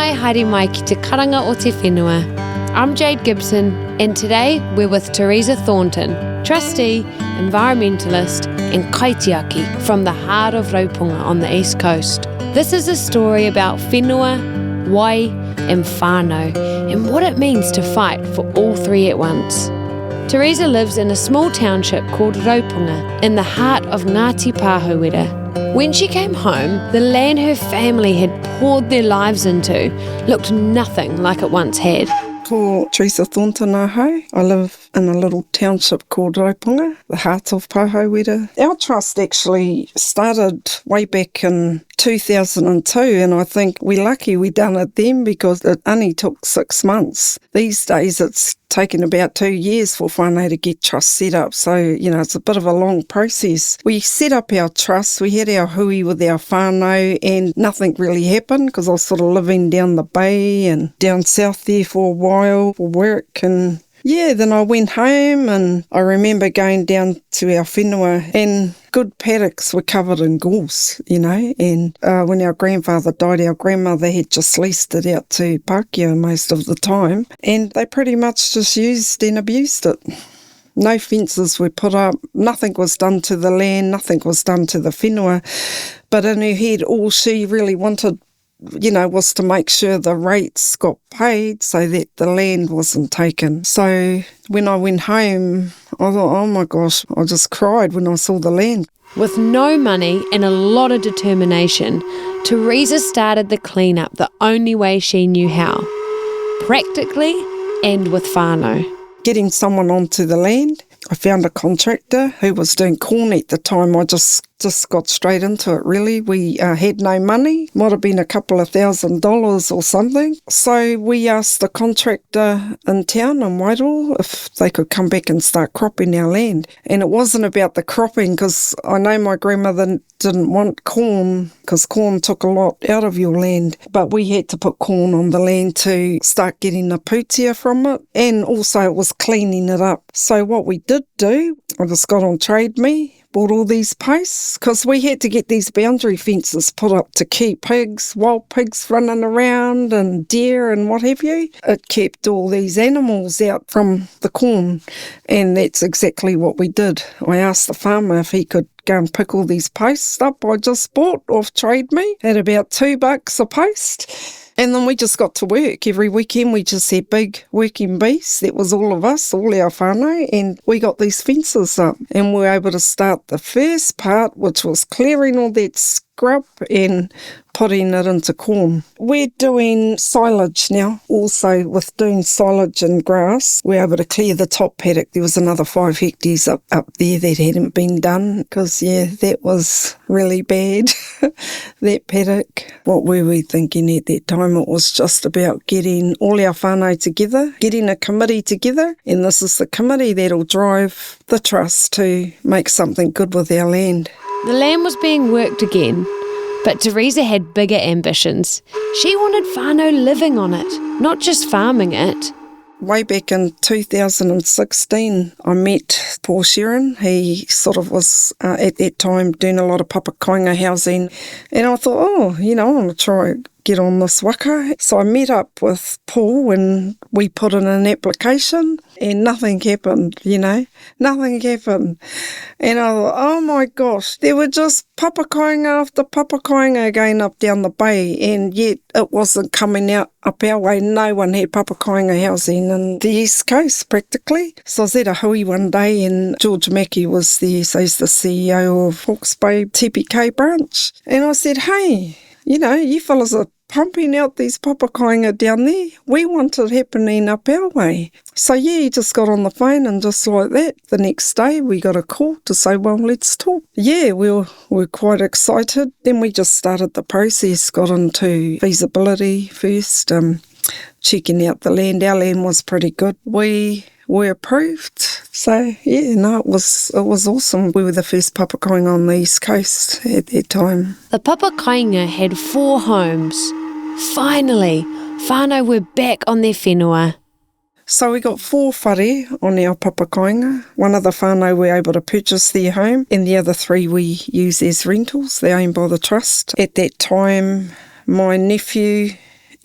Nai haere mai ki te karanga o te whenua. I'm Jade Gibson, and today we're with Theresa Thornton, trustee, environmentalist, and kaitiaki from the heart of Raupunga on the east coast. This is a story about whenua, wai, and whānau, and what it means to fight for all three at once. Theresa lives in a small township called Raupunga in the heart of Ngāti Pāhauwera. When she came home, the land her family had poured their lives into looked nothing like it once had. Ko Theresa Thornton ahau. I live in a little township called Raupunga, the heart of Pāhauwera. Our trust actually started way back in 2002, and I think we're lucky we done it then because it only took 6 months. These days it's taken about 2 years for whānau to get trust set up, so it's a bit of a long process. We set up our trust, we had our hui with our whānau, and nothing really happened because I was sort of living down the bay and down south there for a while for work, and then I went home and I remember going down to our whenua and good paddocks were covered in gorse, and when our grandfather died, our grandmother had just leased it out to Pākehā most of the time, and they pretty much just used and abused it. No fences were put up, nothing was done to the land, nothing was done to the whenua, but in her head all she really wanted was to make sure the rates got paid so that the land wasn't taken. So when I went home, I thought, oh my gosh, I just cried when I saw the land. With no money and a lot of determination, Theresa started the clean-up the only way she knew how, practically and with whānau. Getting someone onto the land, I found a contractor who was doing corn at the time. I just got straight into it, really. We had no money, might have been a couple of $1,000 or something. So we asked the contractor in town in Wai Wha if they could come back and start cropping our land. And it wasn't about the cropping, because I know my grandmother didn't want corn because corn took a lot out of your land. But we had to put corn on the land to start getting the pūtea from it. And also it was cleaning it up. So what we did do, I just got on Trade Me, bought all these posts, because we had to get these boundary fences put up to keep pigs, wild pigs running around and deer and what have you. It kept all these animals out from the corn, and that's exactly what we did. I asked the farmer if he could go and pick all these posts up I just bought off Trade Me at about $2 a post. And then we just got to work. Every weekend we just had big working bees. That was all of us, all our whānau, and we got these fences up. And we were able to start the first part, which was clearing all that scrub and putting it into corn. We're doing silage now. Also, with doing silage and grass, we're able to clear the top paddock. There was another 5 hectares up there that hadn't been done because, that was really bad, that paddock. What were we thinking at that time? It was just about getting all our whānau together, getting a committee together, and this is the committee that'll drive the trust to make something good with our land. The land was being worked again, but Theresa had bigger ambitions. She wanted whānau living on it, not just farming it. Way back in 2016, I met Paul Sheeran. He sort of was, at that time, doing a lot of papakāinga housing. And I thought, I want to try get on this waka. So I met up with Paul and we put in an application and nothing happened, nothing happened. And I thought, oh my gosh, there were just papakāinga after papakāinga going up down the bay, and yet it wasn't coming out up our way. No one had papakāinga housing in the East Coast practically. So I was at a hui one day and George Mackey was there, so he's the CEO of Hawke's Bay TPK branch. And I said, hey, you fellas are pumping out these papakāinga down there. We want it happening up our way. So he just got on the phone, and just like that, the next day we got a call to say, well, let's talk. We were quite excited. Then we just started the process, got into feasibility first, checking out the land. Our land was pretty good. We were approved. So, it was awesome. We were the first papakāinga on the East Coast at that time. The papakāinga had 4 homes. Finally, whānau were back on their whenua. So we got 4 whare on our papakāinga. One of the whānau were able to purchase their home, and the other 3 we use as rentals. They're owned by the trust. At that time, my nephew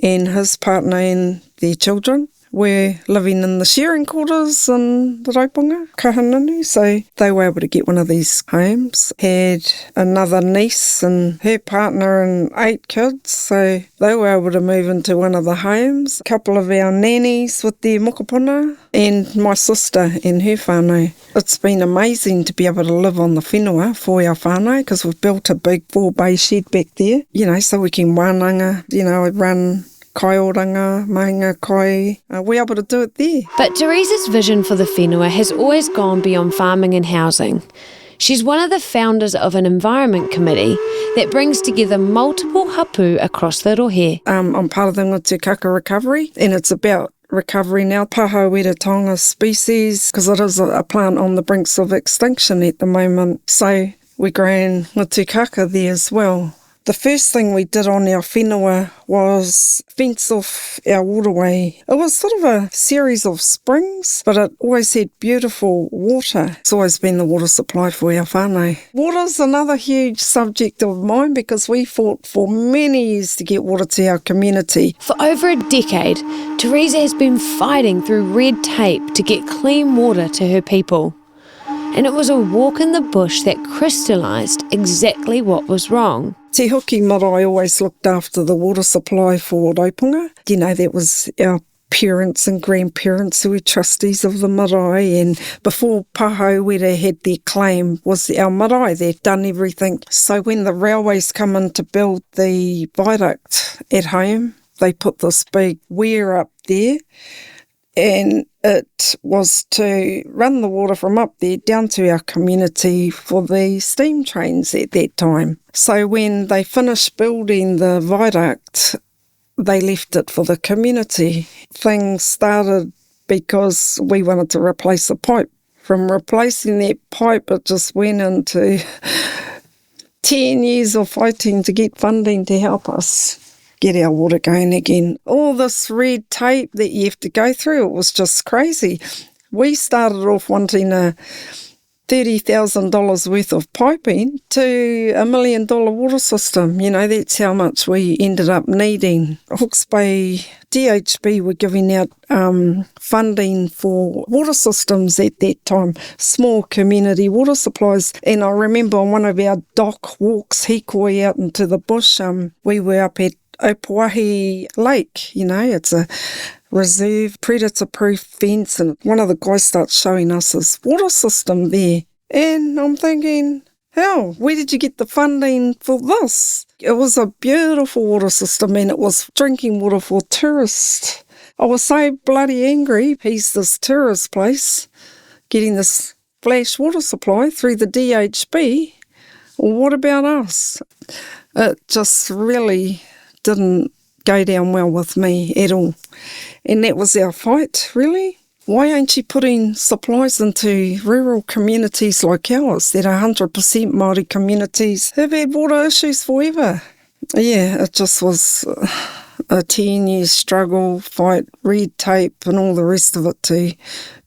and his partner and their children were living in the sharing quarters in the Raupunga, Kahanunu, so they were able to get one of these homes. Had another niece and her partner and 8 kids, so they were able to move into one of the homes. A couple of our nannies with their mokopuna, and my sister and her whānau. It's been amazing to be able to live on the whenua for our whānau, because we've built a big 4-bay shed back there, so we can wānanga, run kaioranga, maunga kai. We're able to do it there. But Theresa's vision for the whenua has always gone beyond farming and housing. She's one of the founders of an environment committee that brings together multiple hapu across the rohe. I'm part of the Ngāti Kaka recovery, and it's about recovering our Pāhauwera tonga species, because it is a plant on the brinks of extinction at the moment. So we're growing Ngāti Kaka there as well. The first thing we did on our whenua was fence off our waterway. It was sort of a series of springs, but it always had beautiful water. It's always been the water supply for our whānau. Water's another huge subject of mine, because we fought for many years to get water to our community. For over a decade, Theresa has been fighting through red tape to get clean water to her people. And it was a walk in the bush that crystallised exactly what was wrong. Te Huki marae always looked after the water supply for Raupunga. That was our parents and grandparents who were trustees of the marae, and before Pāhauwera had their claim was our marae. They'd done everything. So when the railways come in to build the viaduct at home, they put this big weir up there, and it was to run the water from up there down to our community for the steam trains at that time. So when they finished building the viaduct, they left it for the community. Things started because we wanted to replace the pipe. From replacing that pipe, it just went into 10 years of fighting to get funding to help us get our water going again. All this red tape that you have to go through, it was just crazy. We started off wanting a $30,000 worth of piping to $1 million water system. That's how much we ended up needing. Hawke's Bay DHB were giving out funding for water systems at that time, small community water supplies. And I remember on one of our dock walks, hikoi out into the bush, we were up at Opuahi Lake. It's a reserve, predator-proof fence, and one of the guys starts showing us his water system there. And I'm thinking, where did you get the funding for this? It was a beautiful water system, and it was drinking water for tourists. I was so bloody angry. He's this tourist place, getting this flash water supply through the DHB. Well, what about us? It just really didn't go down well with me at all. And that was our fight, really. Why aren't you putting supplies into rural communities like ours that are 100% Māori communities who've had water issues forever? Yeah, it just was a 10-year struggle, fight, red tape and all the rest of it to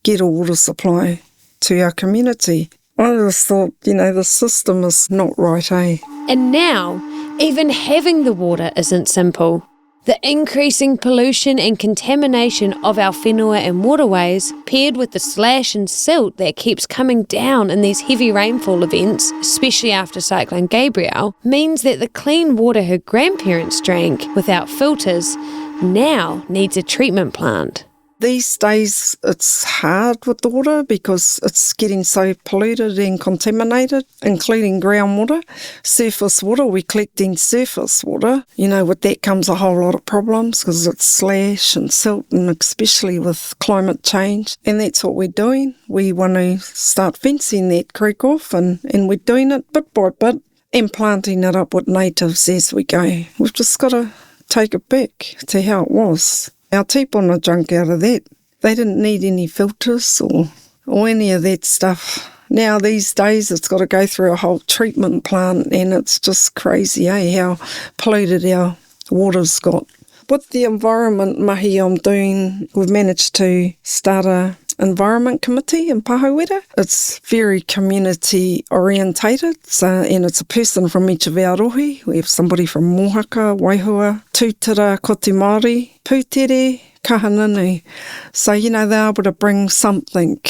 get a water supply to our community. I just thought, the system is not right, eh? And now, even having the water isn't simple. The increasing pollution and contamination of our whenua and waterways, paired with the slash and silt that keeps coming down in these heavy rainfall events, especially after Cyclone Gabrielle, means that the clean water her grandparents drank without filters now needs a treatment plant. These days it's hard with the water because it's getting so polluted and contaminated, including groundwater. Surface water, we're collecting surface water. With that comes a whole lot of problems because it's slash and silt, and especially with climate change. And that's what we're doing. We want to start fencing that creek off, and we're doing it bit by bit and planting it up with natives as we go. We've just got to take it back to how it was. Our tepuna drunk out of that. They didn't need any filters or any of that stuff. Now these days it's got to go through a whole treatment plant, and it's just crazy, how polluted our water's got. With the environment mahi I'm doing, we've managed to start a Environment Committee in Pāhauwera. It's very community orientated, and it's a person from each of our rohe. We have somebody from Mōhaka, Wai Wha, Tūtara, Koti Māori, Pūtere, Kahanunu. So, they're able to bring something.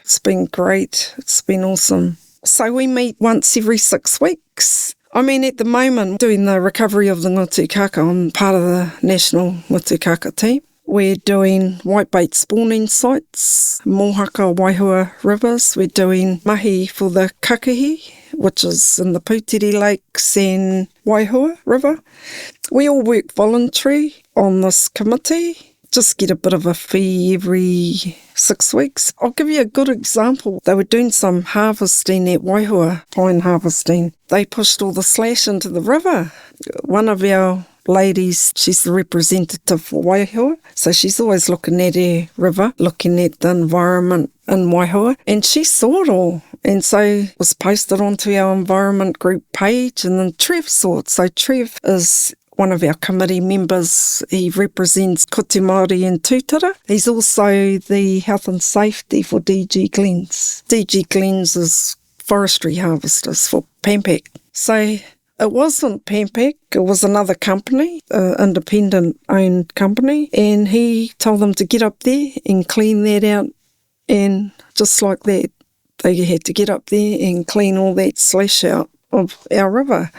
It's been great. It's been awesome. So we meet once every 6 weeks. I mean, at the moment, doing the recovery of the Ngāti Kaka, I'm part of the national Ngāti Kaka team. We're doing whitebait spawning sites, Mōhaka, Wai Wha rivers. We're doing mahi for the Kakihi, which is in the Pūtere Lakes and Wai Wha River. We all work voluntary on this committee. Just get a bit of a fee every 6 weeks. I'll give you a good example. They were doing some harvesting at Wai Wha, pine harvesting. They pushed all the slash into the river. One of our ladies, she's the representative for Wai Wha, so she's always looking at her river, looking at the environment in Wai Wha, and she saw it all. And so it was posted onto our environment group page, and then Trev saw it. So Trev is one of our committee members. He represents Koti Māori and Tūtara. He's also the health and safety for DG Glens. DG Glens is forestry harvesters for Pampak. So it wasn't Pampak, it was another company, an independent-owned company, and he told them to get up there and clean that out, and just like that, they had to get up there and clean all that slash out of our river.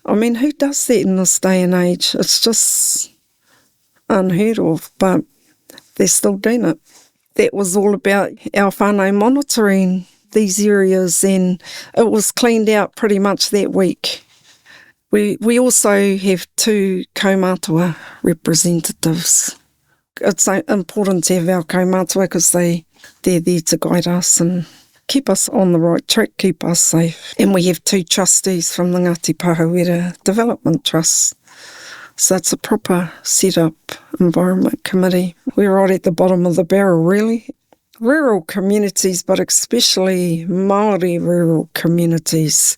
I mean, who does that in this day and age? It's just unheard of, but they're still doing it. That was all about our whānau monitoring these areas, and it was cleaned out pretty much that week. We also have 2 kaumātua representatives. It's important to have our kaumātua because they're there to guide us and keep us on the right track, keep us safe. And we have 2 trustees from the Ngāti Pāhauwera Development Trust. So it's a proper set-up environment committee. We're right at the bottom of the barrel, really. Rural communities, but especially Māori rural communities.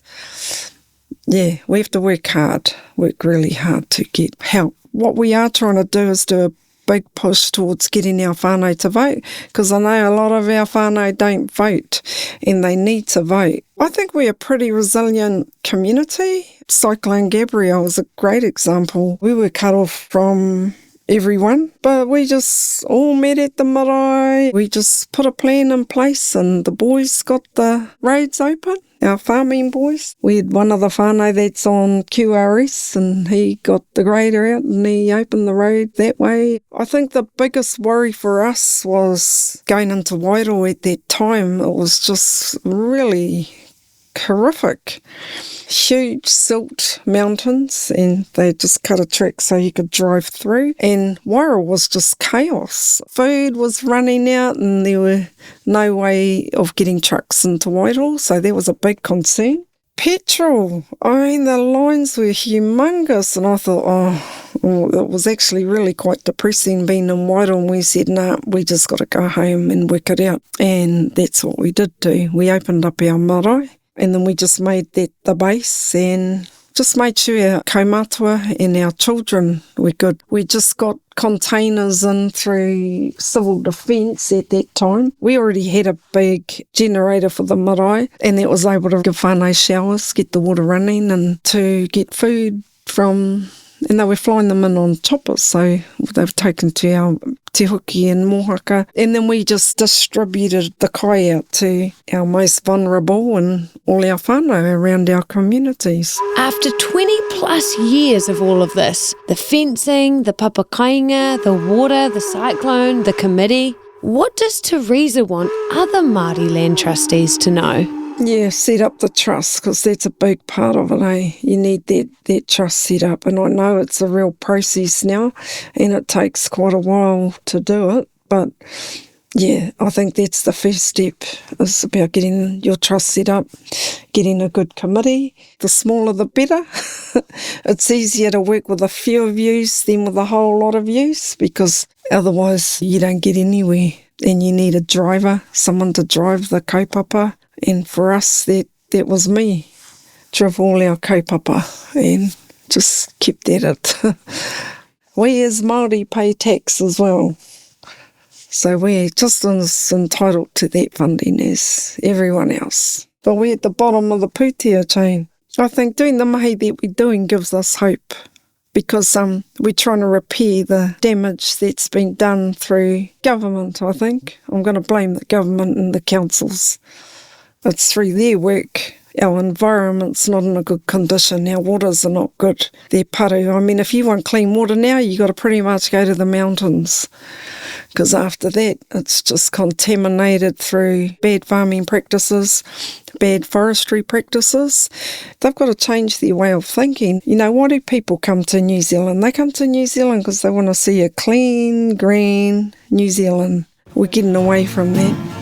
Yeah, we have to work really hard to get help. What we are trying to do is do a big push towards getting our whānau to vote, because I know a lot of our whānau don't vote and they need to vote. I think we're a pretty resilient community. Cyclone Gabrielle was a great example. We were cut off from everyone, but we just all met at the marae. We just put a plan in place and the boys got the roads open. Our farming boys. We had one of the whānau that's on QRS, and he got the grader out and he opened the road that way. I think the biggest worry for us was going into Wairoa at that time. It was just really horrific. Huge silt mountains, and they just cut a track so you could drive through, and Wairoa was just chaos. Food was running out and there were no way of getting trucks into Wairoa, so that was a big concern. Petrol, I mean, the lines were humongous, and I thought, it was actually really quite depressing being in Wairoa, and we said, we just got to go home and work it out. And that's what we did do. We opened up our marae, and then we just made that the base and just made sure our kaumātua and our children were good. We just got containers in through civil defence at that time. We already had a big generator for the marae, and that was able to give whānau showers, get the water running, and to get food from, and they were flying them in on choppers, so they've taken to our te huki in Mōhaka, and then we just distributed the kai out to our most vulnerable and all our whānau around our communities. After 20 plus years of all of this, the fencing, the papakāinga, the water, the cyclone, the committee, what does Theresa want other Māori land trustees to know? Yeah, set up the trust, because that's a big part of it, eh? You need that trust set up, and I know it's a real process now, and it takes quite a while to do it, but yeah, I think that's the first step. It's about getting your trust set up, getting a good committee. The smaller the better. It's easier to work with a few of yous than with a whole lot of yous, because otherwise you don't get anywhere, and you need a driver, someone to drive the kaupapa. And for us, that was me. Drove all our kaupapa and just kept at it. We as Māori pay tax as well. So we're just as entitled to that funding as everyone else. But we're at the bottom of the pūtea chain. I think doing the mahi that we're doing gives us hope, because we're trying to repair the damage that's been done through government, I think. I'm going to blame the government and the councils. It's through their work. Our environment's not in a good condition. Our waters are not good. They're paru. I mean, if you want clean water now, you got to pretty much go to the mountains, because after that, it's just contaminated through bad farming practices, bad forestry practices. They've got to change their way of thinking. You know, why do people come to New Zealand? They come to New Zealand because they want to see a clean, green New Zealand. We're getting away from that.